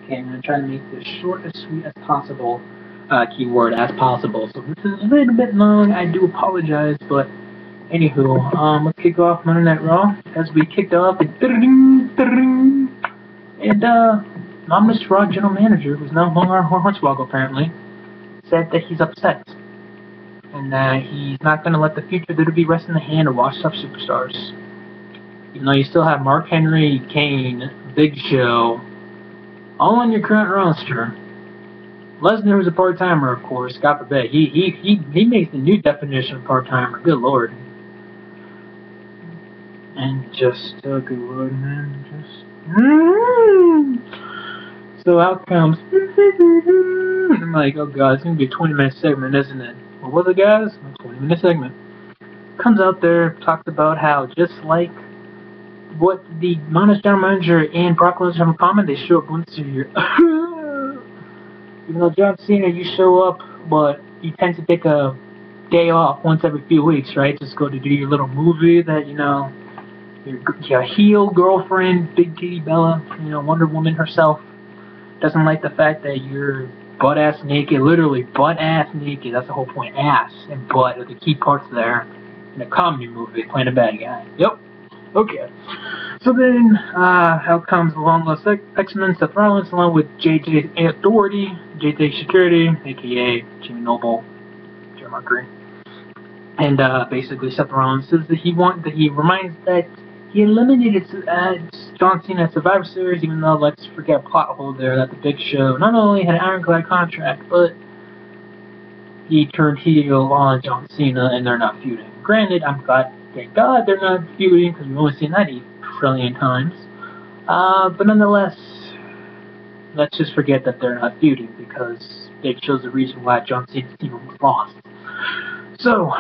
Okay, I'm going to try to make this short as sweet as possible. Keyword as possible. So this is a little bit long. I do apologize, but anywho, let's kick off Monday Night Raw as we kicked off and Mr. Raw general manager, who's now longer on Hornswoggle apparently, said that he's upset and that he's not going to let the future WWE rest in the hand of washed up superstars. Even though you still have Mark Henry, Kane, Big Show, all on your current roster. Lesnar was a part-timer, of course, God forbid. He makes the new definition of part-timer, good lord. And just, good lord, man, just... So out comes... I'm like, oh god, it's going to be a 20-minute segment, isn't it? What was it, guys? A 20-minute segment. Comes out there, talks about how, just like what the Monarch General Manager and Brock Lesnar have in common, they show up once a year. Even though John Cena, you show up, but you tend to take a day off once every few weeks, right? Just go to do your little movie that, you know, your heel girlfriend, Big Titty Bella, you know, Wonder Woman herself, doesn't like the fact that you're butt-ass naked, literally butt-ass naked. That's the whole point. Ass and butt are the key parts there in a comedy movie, playing a bad guy. Yep. Okay. So then, out comes the long lost X-Men, Seth Rollins, along with JJ Authority, JJ Security, aka Jimmy Noble, Joe Mercury. And basically Seth Rollins says that he reminds that he eliminated John Cena at Survivor Series, even though, let's forget plot hole there, that the Big Show not only had an ironclad contract, but he turned heel on John Cena, and they're not feuding. Granted, I'm glad, thank God they're not feuding, because we've only seen that 8 trillion times. But nonetheless, let's just forget that they're not feuding, because Big Show's the reason why John Cena's team was lost. So,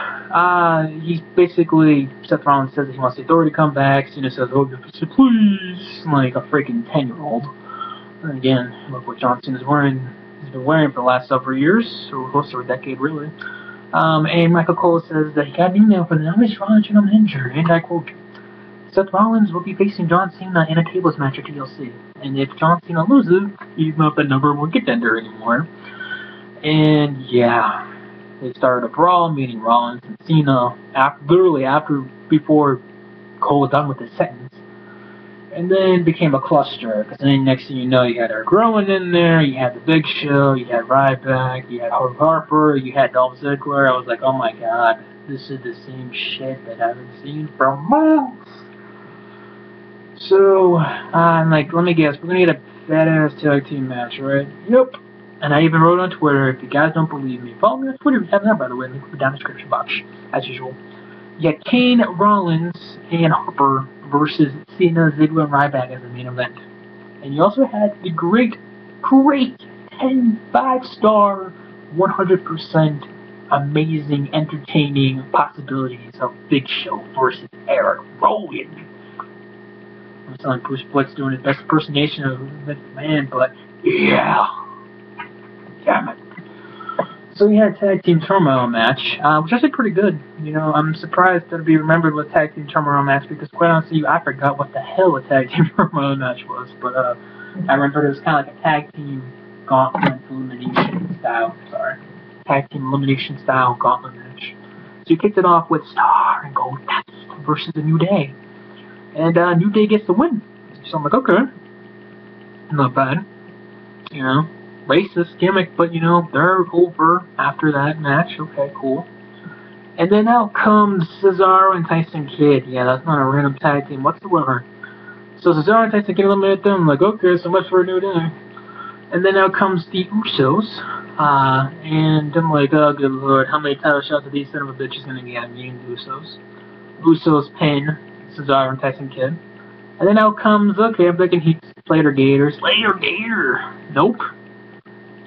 he's basically, Seth Rollins says that he wants the Authority to come back. Cena says, oh, please, like a freaking 10-year-old. And again, look what John Cena's wearing. He's been wearing for the last several years, or close to a decade, really. And Michael Cole says that he got an email from the Mr. Raw general manager, and I quote, Seth Rollins will be facing John Cena in a tables match at TLC. And if John Cena loses, he's not the #1 contender anymore. And yeah. They started a brawl, meeting Rollins and Cena, before Cole was done with his sentence. And then it became a cluster, because then next thing you know, you had Eric Rowan in there, you had the Big Show, you had Ryback, you had Harper, you had Dolph Ziggler. I was like, oh my god, this is the same shit that I haven't seen for months. So, I'm like, let me guess, we're gonna get a badass tag team match, right? Yep. And I even wrote on Twitter, if you guys don't believe me, follow me on Twitter if you haven't done, by the way, link will be down in the description box, as usual. You had Kane, Rollins, and Harper versus Cena, Ziggler, and Ryback as the main event. And you also had the great 10 5-star, 100% amazing, entertaining possibilities of Big Show versus Eric Rowan. I'm telling Bruce Blitz doing his best impersonation of Vince McMahon, but yeah. Damn it. So we had a tag team turmoil match, which was actually pretty good. You know, I'm surprised that it'll be remembered with tag team turmoil match, because quite honestly, I forgot what the hell a tag team turmoil match was. But I remember it was kind of like a tag team gauntlet elimination style. Tag team elimination style gauntlet match. So you kicked it off with Star and Gold versus the New Day, and New Day gets the win. So I'm like, okay, not bad. You know. Racist gimmick, but you know, they're over after that match. Okay, cool. And then out comes Cesaro and Tyson Kidd. Yeah, that's not a random tag team whatsoever. So Cesaro and Tyson Kidd eliminate them. I'm like, okay, so much for a New Day. And then out comes the Usos. And I'm like, oh, good lord, how many title shots are these son of a bitches gonna get? Me and the Usos. Usos pin Cesaro and Tyson Kidd. And then out comes, okay, I'm thinking Heath Slater Gator. Slater Gator! Nope.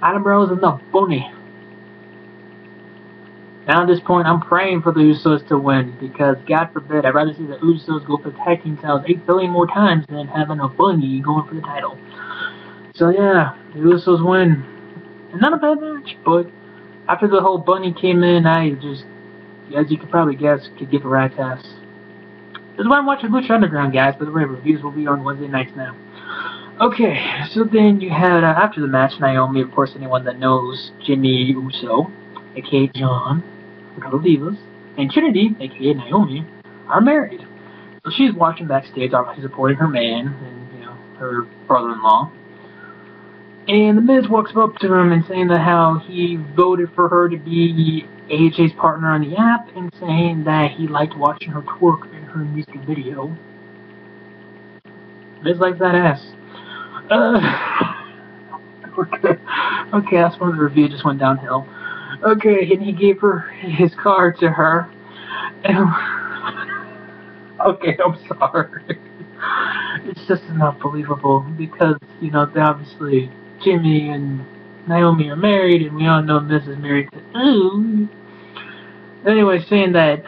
Adam Rose and the Bunny. Now at this point, I'm praying for the Usos to win, because God forbid, I'd rather see the Usos go for the tag team titles 8 billion more times than having a Bunny going for the title. So yeah, the Usos win. And not a bad match, but after the whole Bunny came in, I just, as you could probably guess, could give a rat's ass. This is why I'm watching Lucha Underground, guys. By the way, reviews will be on Wednesday nights now. Okay, so then you had, after the match, Naomi, of course, anyone that knows Jimmy Uso, aka John, for the Divas, and Trinity, aka Naomi, are married. So she's watching backstage, obviously supporting her man and, her brother-in-law. And the Miz walks up to him and saying that how he voted for her to be AJ's partner on the app and saying that he liked watching her twerk in her music video. Miz likes that ass. Okay, that's when the review just went downhill. Okay, and he gave her his card to her. Okay, I'm sorry. It's just not believable because, they obviously, Jimmy and Naomi are married, and we all know Miz is married to Ooh. Anyway, saying that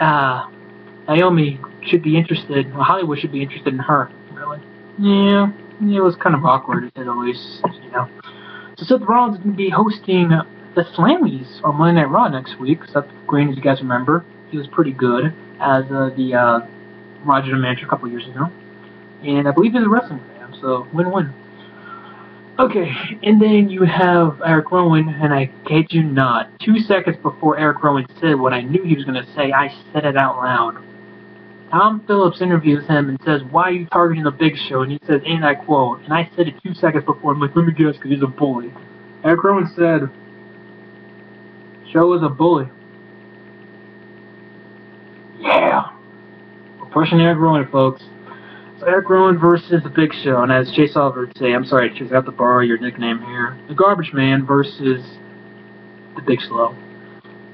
Naomi should be interested, well, Hollywood should be interested in her, really. Yeah, it was kind of awkward, to say the least. So Seth Rollins is going to be hosting the Slammies on Monday Night Raw next week. Seth Green, as you guys remember, he was pretty good as the Roger manager a couple years ago. And I believe he's a wrestling fan, so win-win. Okay, and then you have Eric Rowan, and I kid you not, 2 seconds before Eric Rowan said what I knew he was going to say, I said it out loud. Tom Phillips interviews him and says, "Why are you targeting the Big Show?" And he says, and I quote, and I said it 2 seconds before, I'm like, let me guess, because he's a bully. Eric Rowan said, "Show is a bully." Yeah. We're pushing Eric Rowan, folks. So Eric Rowan versus the Big Show, and as Chase Oliver would say, I'm sorry, Chase, I have to borrow your nickname here. The Garbage Man versus the Big Slow.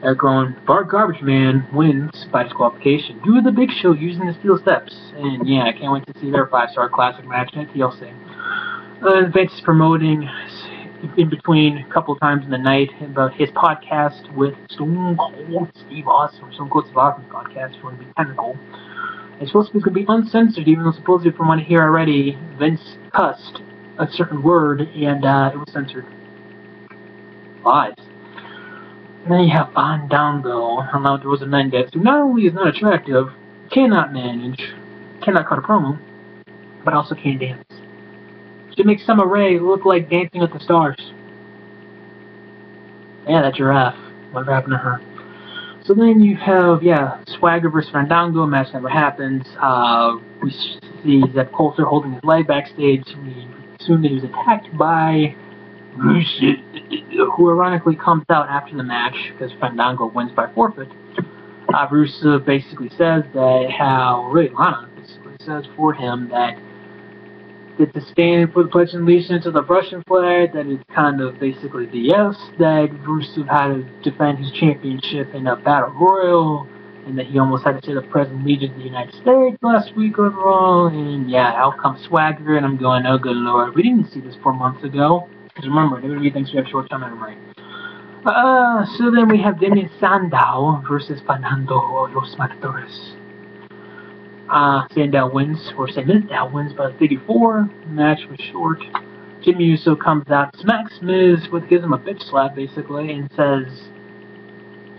Eric Rowan, Garbage Man, wins by disqualification due to the Big Show using the steel steps. And yeah, I can't wait to see their 5-star classic match at TLC. Vince is promoting in between a couple of times in the night about his podcast with Stone Cold Steve Austin, or Stone Cold Steve Austin's podcast, if you want to be technical. It's supposed to be uncensored, even though supposedly from what I hear already, Vince cussed a certain word and it was censored. Lies. And then you have Fandango, Alonso Rosa Mendez, who not only is not attractive, cannot manage, cannot cut a promo, but also can't dance. She makes Summer Rae look like Dancing with the Stars. Yeah, that giraffe. Whatever happened to her? So then you have, Swagger versus Fandango, match never happens. We see Zeb Coulter holding his leg backstage. We assume that he was attacked by Rusev, who ironically comes out after the match because Fandango wins by forfeit. Rusev basically says that Lana basically says for him that to stand for the Pledge of Allegiance to the Russian flag, that it's kind of basically BS, that Rusev had to defend his championship in a battle royal, and that he almost had to say the Pledge of Allegiance to the United States last week on Raw, and out comes Swagger, and I'm going, oh good lord, we didn't see this 4 months ago, because remember, WWE thinks we have short-term memory. So then we have Damien Sandow versus Fernando Los Matadores. Sandow wins, or Sandow wins by a figure 4. The match was short. Jimmy Uso comes out, smacks Miz, gives him a bitch slap basically, and says,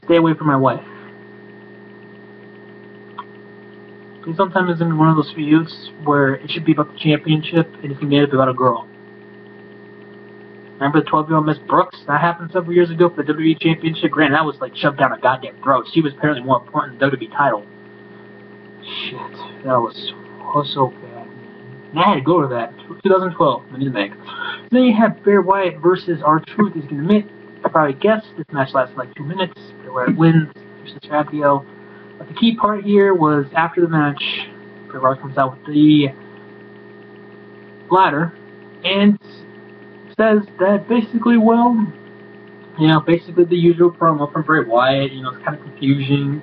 "Stay away from my wife." And sometimes in one of those feuds where it should be about the championship, and it's made up about a girl. Remember the 12-year-old Miss Brooks? That happened several years ago for the WWE Championship. Granted, that was like shoved down a goddamn throat. She was apparently more important than the WWE title. Shit, that was so bad. And I had to go to that. 2012, I need to make. Then you have Bray Wyatt versus R-Truth. He's going to admit, I probably guessed, this match lasted like 2 minutes. Bray Wyatt wins versus Fabio. But the key part here was after the match, Bray Wyatt comes out with the ladder and says that basically, basically the usual promo from Bray Wyatt, it's kind of confusing,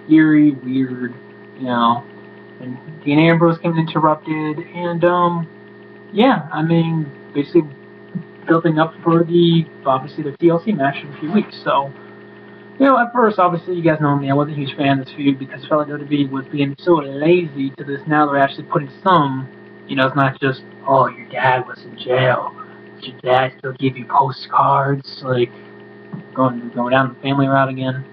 eerie, weird, and Dean Ambrose came and interrupted, and, basically building up for obviously the TLC match in a few weeks, so, at first, obviously, you guys know me, I wasn't a huge fan of this feud because I felt like WWE was being so lazy to this. Now they're actually putting some, it's not just, oh, your dad was in jail, did your dad still give you postcards, like, going down the family route again,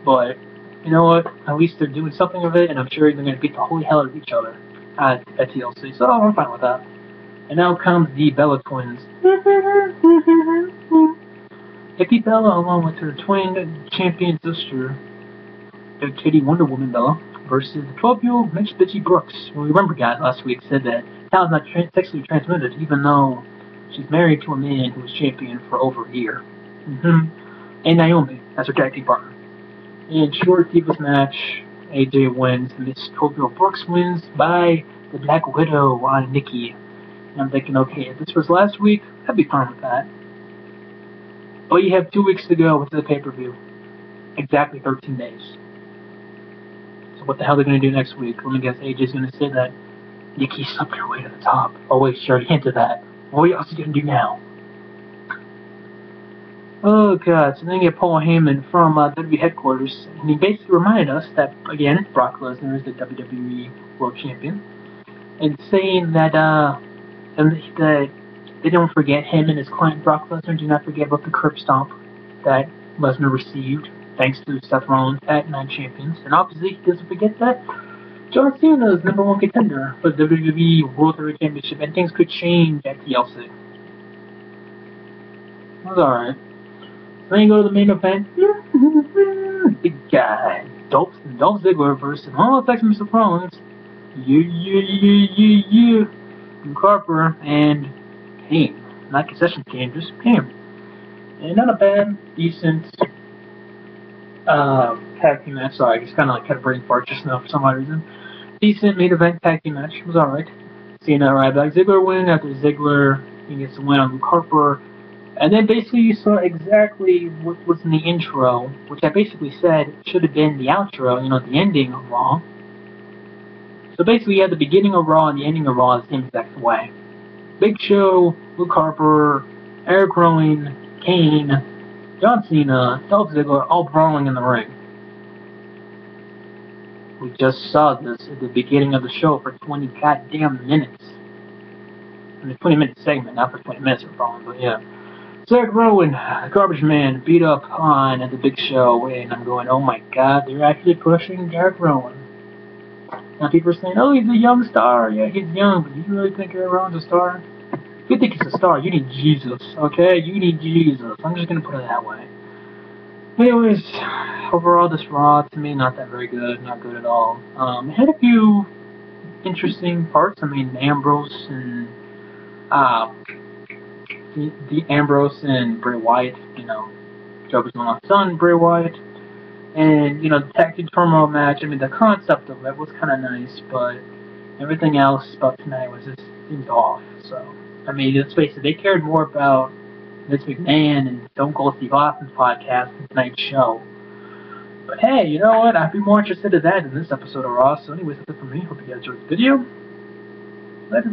but, you know what, at least they're doing something of it, and I'm sure they're going to beat the holy hell out of each other at TLC, so I'm fine with that. And now comes the Bella twins. Hippie Bella, along with her twin champion sister, Big Titty Wonder Woman Bella, versus the 12-year-old Mitch Bitchy Brooks. Well, remember, guys, last week said that talent's not sexually transmitted, even though she's married to a man who was champion for over a year. And Naomi as her tag team partner. In short Divas match, AJ wins. Miss 12-year-old Brooks wins by the Black Widow on Nikki. And I'm thinking, okay, if this was last week, I'd be fine with that. But you have 2 weeks to go with the pay-per-view. Exactly 13 days. So what the hell are they going to do next week? Let me guess, AJ's going to say that Nikki slipped her way to the top. Oh wait, she already hinted that. What else are you going to do now? Oh god, so then you get Paul Heyman from WWE headquarters, and he basically reminded us that, again, Brock Lesnar is the WWE World Champion, and saying that, that they don't forget him and his client Brock Lesnar, do not forget about the curb stomp that Lesnar received, thanks to Seth Rollins at 9 Champions, and obviously he doesn't forget that John Cena is #1 contender for the WWE World Heavyweight Championship, and things could change at TLC. That's alright. Then you go to the main event. Big guy. Dolph Ziggler versus Mr. Rollins. Yeah. And Carper and Kane. Not concession Kane, just him. And not a bad, decent tag team match. Sorry, I just kind of had a brain fart just now for some odd reason. Decent main event tag team match. It was alright. Cena right back. Ziggler win after Ziggler. He gets the win on Luke Harper. And then basically you saw exactly what was in the intro, which I basically said should have been the outro, the ending of Raw. So basically you had the beginning of Raw and the ending of Raw the same exact way. Big Show, Luke Harper, Eric Rowan, Kane, John Cena, Dolph Ziggler, all brawling in the ring. We just saw this at the beginning of the show for 20 goddamn minutes. In a 20-minute segment, not for 20 minutes of brawling, but yeah. Eric Rowan, Garbage Man, beat up on at the Big Show, and I'm going, oh my god, they're actually pushing Eric Rowan. Now people are saying, oh, he's a young star. Yeah, he's young, but do you really think Eric Rowan's a star? If you think he's a star, you need Jesus, okay? You need Jesus. I'm just going to put it that way. Anyways, overall, this Raw, to me, not that very good. Not good at all. It had a few interesting parts. I mean, Ambrose and the Ambrose and Bray Wyatt, Joker's son, Bray Wyatt, and, the tag team turmoil match. I mean, the concept of it was kind of nice, but everything else about tonight was just seemed off. So, I mean, let's face it, they cared more about Vince McMahon and Stone Cold Steve Austin's podcast than tonight's show. But hey, you know what? I'd be more interested in that than this episode of Raw. So anyways, that's it for me. Hope you guys enjoyed the video. Later.